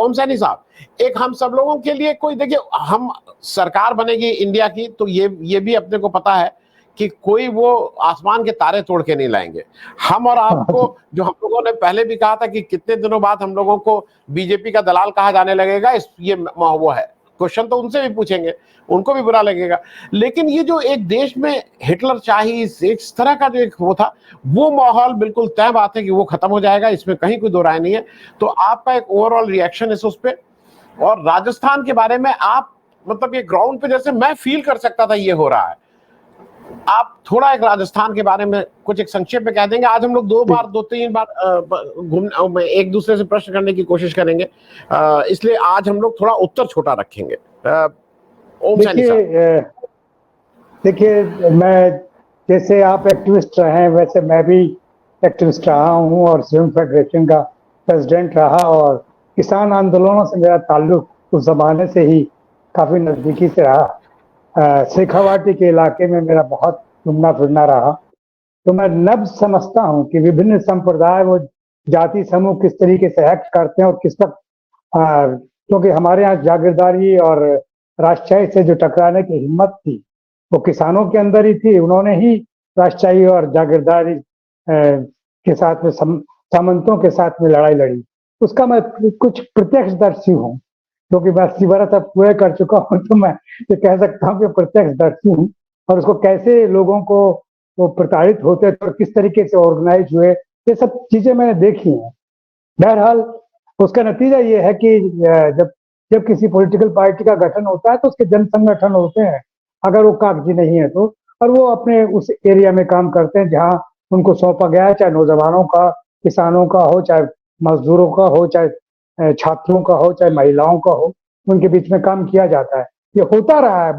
ओम सैनी साहब, एक हम सब लोगों के लिए कोई, देखिए हम सरकार बनेगी इंडिया की तो ये भी अपने को पता है कि कोई वो आसमान के तारे तोड़ के नहीं लाएंगे। हम और आपको, जो हम लोगों ने पहले भी कहा था कि कितने दिनों बाद हम लोगों को बीजेपी का दलाल कहा जाने लगेगा, ये वो है क्वेश्चन, तो उनसे भी पूछेंगे, उनको भी बुरा लगेगा। लेकिन ये जो एक देश में हिटलर शाही, इस तरह का जो एक वो था, वो माहौल बिल्कुल तय बात है कि वो खत्म हो जाएगा, इसमें कहीं कोई दो राय नहीं है। तो आपका एक ओवरऑल रिएक्शन इस उस पे, और राजस्थान के बारे में आप, मतलब ये ग्राउंड पे जैसे मैं फील कर सकता था ये हो रहा है, आप थोड़ा एक राजस्थान के बारे में कुछ एक संक्षेप में कह देंगे। आज हम लोग दो तीन बार एक दूसरे से प्रश्न करने की कोशिश करेंगे, इसलिए आज हम लोग थोड़ा उत्तर छोटा रखेंगे। ओम सैनी साहब, देखिए, मैं, जैसे आप एक्टिविस्ट रहे हैं वैसे मैं भी एक्टिविस्ट रहा हूं और स्वयं फेडरेशन का प्रेसिडेंट रहा, और किसान आंदोलनों से मेरा ताल्लुक उस जमाने से ही काफी नजदीकी से रहा। शेखावाटी के इलाके में मेरा बहुत घूमना फिरना रहा, तो मैं नब समझता हूं कि विभिन्न संप्रदाय, वो जाति समूह किस तरीके से एक्ट करते हैं और किस वक्त, क्योंकि हमारे यहाँ जागीरदारी और राजशाही से जो टकराने की हिम्मत थी वो किसानों के अंदर ही थी। उन्होंने ही राजशाही और जागीरदारी के साथ में, सामंतों के साथ में लड़ाई लड़ी। उसका मैं कुछ प्रत्यक्षदर्शी हूँ, क्योंकि मैं 80 बरस अब पूरे कर चुका हूँ, तो मैं ये कह सकता हूँ कि प्रत्यक्षदर्शी हूँ, और उसको कैसे लोगों को वो प्रताड़ित होते थे और किस तरीके से ऑर्गेनाइज हुए, ये सब चीजें मैंने देखी हैं। बहरहाल उसका नतीजा ये है कि जब जब किसी पॉलिटिकल पार्टी का गठन होता है तो उसके जन संगठन होते हैं, अगर वो कागजी नहीं है तो, और वो अपने उस एरिया में काम करते हैं जहां उनको सौंपा गया है, चाहे नौजवानों का, किसानों का हो, चाहे मजदूरों का हो, चाहे छात्रों का हो, चाहे महिलाओं का हो, उनके बीच में काम किया जाता है। ये होता रहा है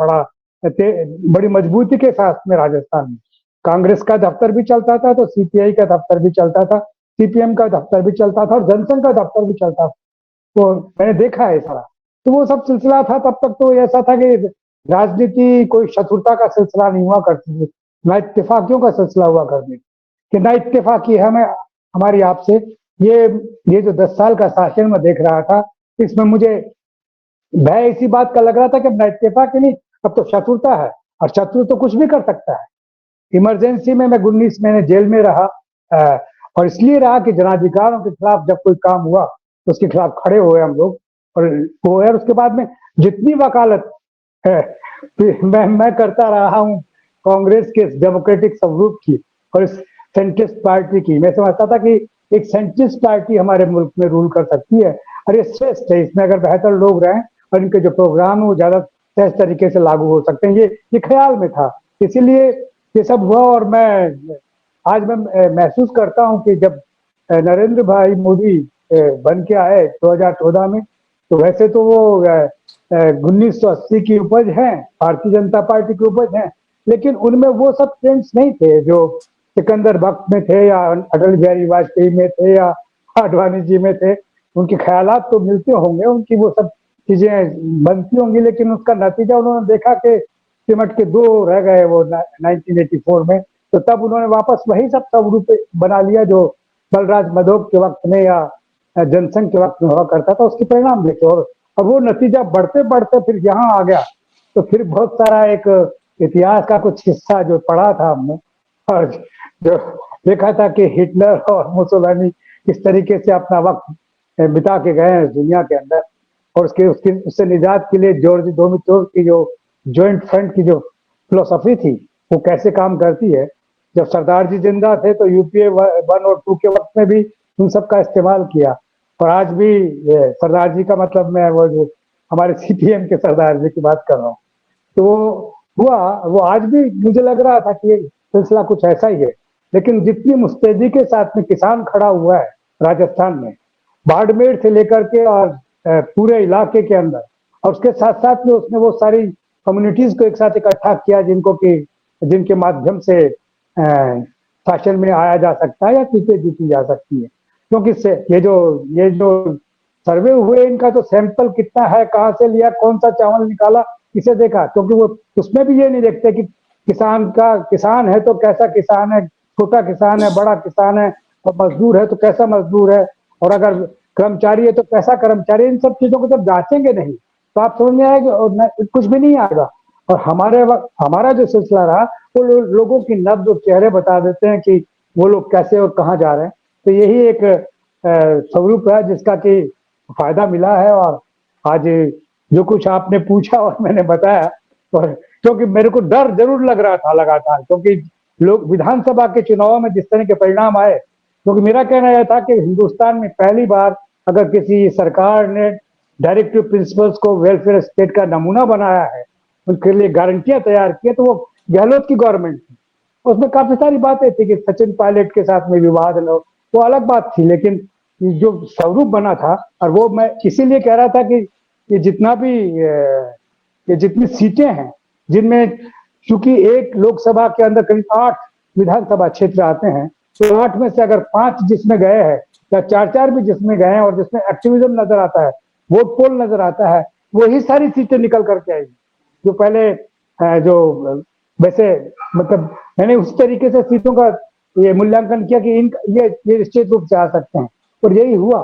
बड़ी मजबूती के साथ में राजस्थान में। कांग्रेस का दफ्तर भी चलता था तो सीपीआई का दफ्तर भी चलता था, सीपीएम का दफ्तर भी चलता था और जनसंघ का दफ्तर भी चलता था। तो मैंने देखा है सारा, तो वो सब सिलसिला था। तब तक तो ऐसा था कि राजनीति कोई शत्रुता का सिलसिला नहीं हुआ करती थी, ना इत्तेफाकियों का सिलसिला हुआ करती थी, कि ना इत्तेफाकी है हमें हमारी आपसे। ये जो 10 साल का शासन में देख रहा था, इसमें मुझे भय इसी बात का लग रहा था कि ना इत्तेफाक नहीं, अब तो शत्रुता है, और शत्रु तो कुछ भी कर सकता है। इमरजेंसी में मैं 19 महीने जेल में रहा, और इसलिए रहा कि जनाधिकारों के खिलाफ जब कोई काम हुआ तो उसके खिलाफ खड़े हुए हम लोग, और वो है। उसके बाद में जितनी वकालत है मैं करता रहा हूँ कांग्रेस के डेमोक्रेटिक स्वरूप की और इस सेंट्रिस्ट पार्टी की। मैं समझता था कि एक सेंट्रिस्ट पार्टी हमारे मुल्क में रूल कर सकती है, और ये श्रेष्ठ है, इसमें अगर बेहतर लोग रहें और इनके जो प्रोग्राम है वो ज्यादा सहज तरीके से लागू हो सकते हैं, ये ख्याल में था। इसीलिए ये सब हुआ। और आज मैं महसूस करता हूं कि जब नरेंद्र भाई मोदी बन के आए 2014 में, तो वैसे तो वो 1980 की उपज है, भारतीय जनता पार्टी की उपज है, लेकिन उनमें वो सब ट्रेंड्स नहीं थे जो सिकंदर वक्त में थे, या अटल बिहारी वाजपेयी में थे, या आडवाणी जी में थे। उनके ख्यालात तो मिलते होंगे, उनकी वो सब चीजें बनती होंगी, लेकिन उसका नतीजा उन्होंने देखा कि सिमट के दो रह गए वो 1984 में। तो तब उन्होंने वापस वही सब स्वरूप बना लिया जो बलराज मधोक के वक्त में या जनसंघ के वक्त में हुआ करता था। उसके परिणाम देखे, और अब वो नतीजा बढ़ते बढ़ते फिर यहाँ आ गया। तो फिर बहुत सारा एक इतिहास का कुछ हिस्सा जो पढ़ा था हमने, और जो देखा था कि हिटलर और मुसोलिनी किस तरीके से अपना वक्त बिता के गए हैं दुनिया के अंदर, और उससे निजात के लिए जॉर्ज डोमिटोर की जो ज्वाइंट फ्रंट की जो फिलोसफी थी वो कैसे काम करती है। जब सरदार जी जिंदा थे तो यूपीए 1 और 2 के वक्त में भी उन सब का इस्तेमाल किया, और आज भी सरदार जी का मतलब मैं वो जो हमारे सीपीएम के सरदार जी की बात कर रहा हूँ, तो हुआ वो आज भी मुझे लग रहा था कि सिलसिला कुछ ऐसा ही है। लेकिन जितनी मुस्तैदी के साथ में किसान खड़ा हुआ है राजस्थान में, बाड़मेर से लेकर के और पूरे इलाके के अंदर, और उसके साथ साथ में उसने वो सारी कम्युनिटीज को एक साथ इकट्ठा किया जिनके माध्यम से शासन में आया जा सकता है या सीटें जीती जा सकती है। क्योंकि ये जो सर्वे हुए, इनका तो सैंपल कितना है, कहाँ से लिया, कौन सा चावल निकाला, इसे देखा। क्योंकि वो उसमें भी ये नहीं देखते कि किसान है तो कैसा किसान है, छोटा किसान है, बड़ा किसान है, और मजदूर है तो कैसा मजदूर है, और अगर कर्मचारी है तो कैसा कर्मचारी, इन सब चीजों को जब जांचेंगे नहीं तो आप समझ में आएगा और कुछ भी नहीं आएगा। और हमारे वक्त हमारा जो सिलसिला रहा वो लोगों की नब्ज और चेहरे बता देते हैं कि वो लोग कैसे और कहाँ जा रहे हैं। तो यही एक स्वरूप है जिसका कि फायदा मिला है। और आज जो कुछ आपने पूछा और मैंने बताया, और क्योंकि मेरे को डर जरूर लग रहा था लगातार, क्योंकि लोग विधानसभा के चुनाव में जिस तरह के परिणाम आए, क्योंकि मेरा कहना यह था कि हिंदुस्तान में पहली बार अगर किसी सरकार ने डायरेक्टिव प्रिंसिपल्स को वेलफेयर स्टेट का नमूना बनाया है, उनके लिए गारंटियां तैयार की, तो वो गहलोत की गवर्नमेंट थी। उसमें काफी सारी बातें थी कि सचिन पायलट के साथ में विवाद लो, वो अलग बात थी, लेकिन जो स्वरूप बना था, और वो मैं इसीलिए कह रहा था कि ये जितना भी ये जितनी सीटें हैं, जिनमें चूंकि एक लोकसभा के अंदर करीब 8 विधानसभा क्षेत्र आते हैं, तो 8 में से अगर 5 जिसमें गए हैं या 4-4 भी जिसमें गए हैं और जिसमें एक्टिविज्म नजर आता है, वोट पोल नजर आता है, वही सारी सीटें निकल करके आएगी। जो पहले जो वैसे मतलब मैंने उस तरीके से सीटों का ये मूल्यांकन किया कि ये निश्चित रूप से आ सकते हैं, और यही हुआ।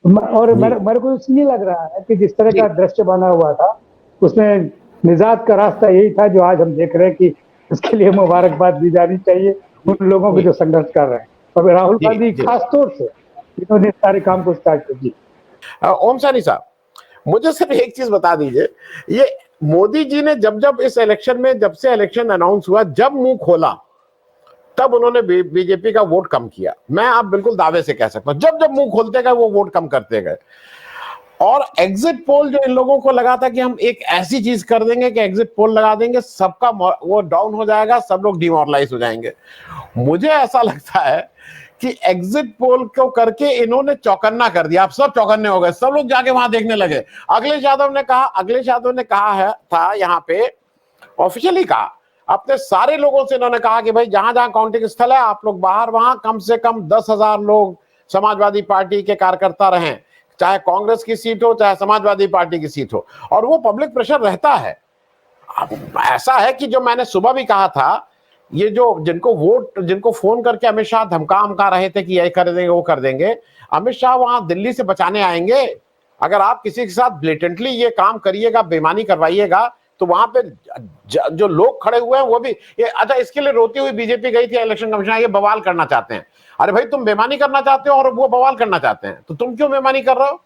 और मेरे को इसलिए लग रहा है कि जिस तरह का दृश्य बना हुआ था उसमें निजात का रास्ता यही था जो आज हम देख रहे हैं कि उसके लिए मुबारकबाद दी जानी चाहिए उन लोगों को जो संघर्ष कर रहे हैं, और राहुल गांधी खास तौर से इन्होंने सारे काम को स्टार्ट कर दिया। ओम सैनी साहब, मुझे सिर्फ एक चीज बता दीजिए, ये मोदी जी ने जब इस इलेक्शन में, जब से इलेक्शन अनाउंस हुआ, जब मुंह खोला तब उन्होंने बीजेपी का वोट कम किया। मैं आप बिल्कुल दावे से कह सकता हूं, जब मुंह खोलते गए वो वोट कम करते गए। और एग्जिट पोल जो इन लोगों को लगा था कि हम एक ऐसी चीज कर देंगे कि एग्जिट पोल लगा देंगे, सबका वो डाउन हो जाएगा, सब लोग डिमोरलाइज हो जाएंगे। मुझे ऐसा लगता है कि एग्जिट पोल को करके इन्होंने चौकन्ना कर दिया। आप सब चौकन्ने हो गए, सब लोग जाके वहां देखने लगे। अखिलेश यादव ने कहा था यहाँ पे, ऑफिशियली कहा, अपने सारे लोगों से इन्होंने कहा कि भाई जहां जहां काउंटिंग स्थल है आप लोग बाहर, वहां कम से कम 10,000 लोग समाजवादी पार्टी के कार्यकर्ता रहें, चाहे कांग्रेस की सीट हो चाहे समाजवादी पार्टी की सीट हो। और वो पब्लिक प्रेशर रहता है। ऐसा है कि जो मैंने सुबह भी कहा था, ये जो जिनको फोन करके अमित शाह धमका रहे थे कि ये कर देंगे वो कर देंगे, अमित शाह वहां दिल्ली से बचाने आएंगे। अगर आप किसी के साथ ब्लेटेंटली ये काम करिएगा, बेईमानी करवाइएगा, तो वहां पे जो लोग खड़े हुए हैं वो भी अच्छा, इसके लिए रोती हुई बीजेपी गई थी इलेक्शन कमीशन, ये बवाल करना चाहते हैं। अरे भाई, तुम बेईमानी करना चाहते हो और वो बवाल करना चाहते हैं, तो तुम क्यों बेईमानी कर रहे हो?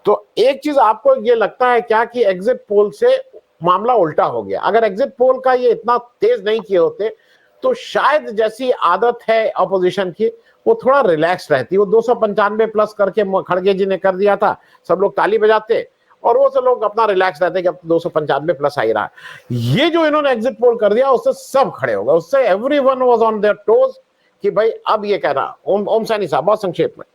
तो एक चीज आपको ये लगता है क्या कि एग्जिट पोल से मामला उल्टा हो गया? अगर एग्जिट पोल का ये इतना तेज नहीं किए होते तो शायद, जैसी आदत है ऑपोजिशन की, वो थोड़ा रिलैक्स रहती। वो 295 प्लस करके खड़गे जी ने कर दिया था, सब लोग ताली बजाते और वो सब लोग अपना रिलैक्स रहते कि अब 295 प्लस आ ही रहा है। ये जो इन्होंने एग्जिट पोल कर दिया, उससे सब खड़े हो गए, उससे everyone was on their toes कि भाई अब ये कह रहा। ओम सैनी साहब, बहुत संक्षेप में।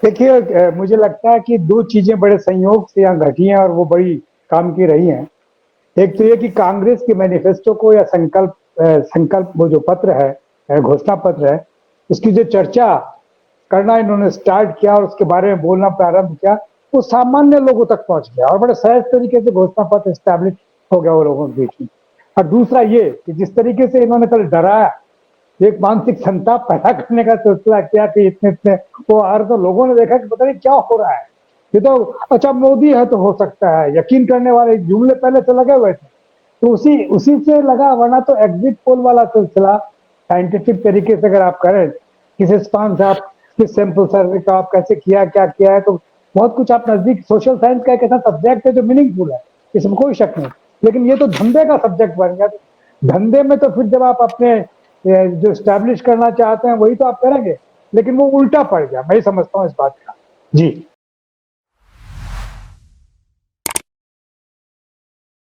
देखिए, मुझे लगता है कि 2 चीजें बड़े संयोग से यहाँ घटी हैं और वो बड़ी काम की रही हैं। एक तो ये कि कांग्रेस के मैनिफेस्टो को या संकल्प वो जो पत्र है, घोषणा पत्र है, उसकी जो चर्चा करना इन्होंने स्टार्ट किया और उसके बारे में बोलना प्रारंभ किया, वो सामान्य लोगों तक पहुंच गया और बड़े सहज तरीके से घोषणा पत्र स्टैब्लिश हो गया वो लोगों के बीच में। और दूसरा ये कि जिस तरीके से इन्होंने कल डराया, एक मानसिक संताप पैदा करने का सिलसिला किया कि इतने वो, और तो लोगों ने देखा कि पता नहीं क्या हो रहा है, ये तो अच्छा मोदी है तो हो सकता है, यकीन करने वाले जुमले पहले से लगे हुए थे, तो उसी से लगा। वरना तो एग्जिट पोल वाला सिलसिला साइंटिफिक तरीके से अगर आप करें, किस स्थान से आप, किस सैंपल सर्वे का आप कैसे किया, क्या किया है, तो बहुत कुछ आप नजदीक। सोशल साइंस का एक ऐसा सब्जेक्ट है जो मीनिंगफुल है, इसमें कोई शक नहीं, लेकिन ये तो धंधे का सब्जेक्ट बन गया। धंधे में तो फिर जब आप अपने जो स्टैब्लिश करना चाहते हैं वही तो आप करेंगे, लेकिन वो उल्टा पड़ गया। मैं समझता हूँ इस बात का। जी।